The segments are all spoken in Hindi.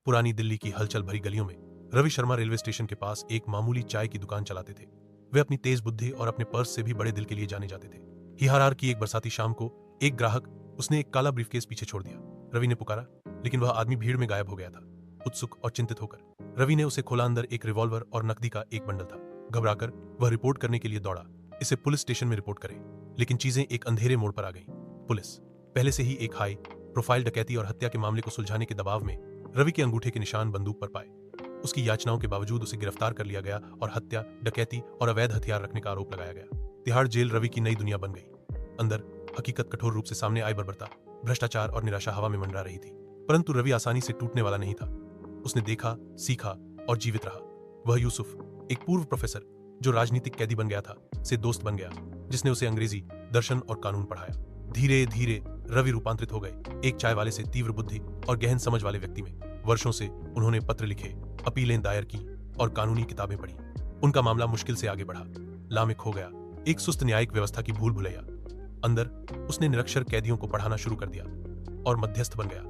पुरानी दिल्ली की हलचल भरी गलियों में रवि शर्मा रेलवे स्टेशन के पास एक मामूली चाय की दुकान चलाते थे। वे अपनी तेज बुद्धि और अपने पर्स से भी बड़े दिल के लिए जाने जाते थे। हिहार की एक बरसाती शाम को एक ग्राहक उसने एक काला ब्रीफकेस पीछे छोड़ दिया। रवि ने पुकारा, लेकिन वह आदमी भीड़ में गायब हो गया था। उत्सुक और चिंतित होकर रवि ने उसे खोला। अंदर एक रिवॉल्वर और नकदी का एक बंडल था। घबराकर वह रिपोर्ट करने के लिए दौड़ा, इसे पुलिस स्टेशन में रिपोर्ट करें। लेकिन चीजें एक अंधेरे मोड़ पर आ गईं। पुलिस पहले से ही एक हाई प्रोफाइल डकैती और हत्या के मामले को सुलझाने के दबाव में रवि के अंगूठे के निशान बंदूक पर पाए। उसकी याचनाओं के बावजूद उसे गिरफ्तार कर लिया गया और हत्या, डकैती और अवैध हथियार रखने का आरोप लगाया गया। तिहाड़ जेल रवि की नई दुनिया बन गई। अंदर हकीकत कठोर रूप से सामने आई। बर्बरता, भ्रष्टाचार और निराशा हवा में मंडरा रही थी। परंतु रवि आसानी से टूटने वाला नहीं था। उसने देखा, सीखा और जीवित रहा। वह यूसुफ, एक पूर्व प्रोफेसर जो राजनीतिक कैदी बन गया था, से दोस्त बन गया, जिसने उसे अंग्रेजी, दर्शन और कानून पढ़ाया। धीरे धीरे रवि रूपांतरित हो गए, एक चाय वाले से तीव्र बुद्धि और गहन समझ वाले व्यक्ति में। वर्षों से उन्होंने पत्र लिखे, अपीलें दायर की और कानूनी किताबें पढ़ी। उनका मामला मुश्किल से आगे बढ़ा, लामिक हो गया, एक सुस्त न्यायिक व्यवस्था की भूल भुलैया। अंदर उसने निरक्षर कैदियों को पढ़ाना शुरू कर दिया और मध्यस्थ बन गया।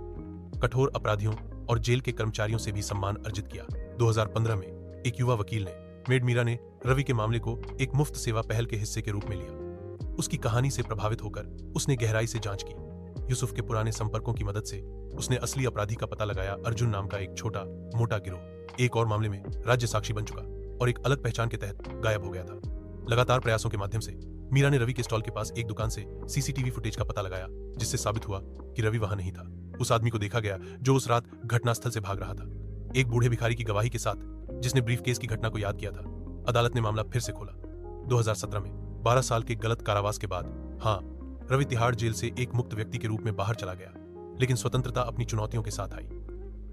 कठोर अपराधियों और जेल के कर्मचारियों से भी सम्मान अर्जित किया। 2015 में एक युवा वकील ने, मेड मीरा ने, रवि के मामले को एक मुफ्त सेवा पहल के हिस्से के रूप में लिया। उसकी कहानी से प्रभावित होकर उसने गहराई से जांच की। यूसुफ के पुराने संपर्कों की मदद से उसने असली अपराधी का पता लगाया। अर्जुन नाम का एक छोटा मोटा गिरोह एक और मामले में राज्य साक्षी बन चुका और एक अलग पहचान के तहत गायब हो गया था। लगातार प्रयासों के माध्यम से मीरा ने रवि के स्टॉल के पास एक दुकान से सीसीटीवी फुटेज का पता लगाया, जिससे साबित हुआ कि रवि वहां नहीं था। उस आदमी को देखा गया जो उस रात घटनास्थल से भाग रहा था, एक बूढ़े भिखारी की गवाही के साथ, जिसने ब्रीफकेस की घटना को याद किया था। अदालत ने मामला फिर से खोला। 2017 में 12 साल के गलत कारावास के बाद रवि तिहाड़ जेल से एक मुक्त व्यक्ति के रूप में बाहर चला गया। लेकिन स्वतंत्रता अपनी चुनौतियों के साथ आई।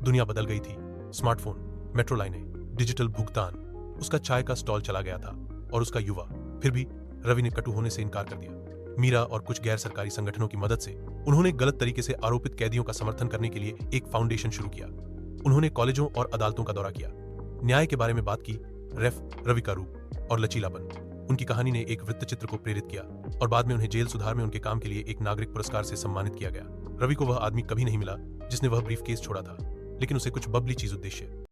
दुनिया बदल गई थी। स्मार्टफोन, मेट्रो लाइनें, डिजिटल भुगतान। उसका चाय का स्टॉल चला गया था और उसका युवा। फिर भी रवि ने कटु होने से इनकार कर दिया। मीरा और कुछ गैर सरकारी संगठनों की मदद से उन्होंने गलत तरीके से आरोपित कैदियों का समर्थन करने के लिए एक फाउंडेशन शुरू किया। उन्होंने कॉलेजों और अदालतों का दौरा किया, न्याय के बारे में बात की। रवि का रूप और लचीलापन, उनकी कहानी ने एक वृत्तचित्र को प्रेरित किया और बाद में उन्हें जेल सुधार में उनके काम के लिए एक नागरिक पुरस्कार से सम्मानित किया गया। रवि को वह आदमी कभी नहीं मिला जिसने वह ब्रीफकेस छोड़ा था, लेकिन उसे कुछ बबली चीज उद्देश्य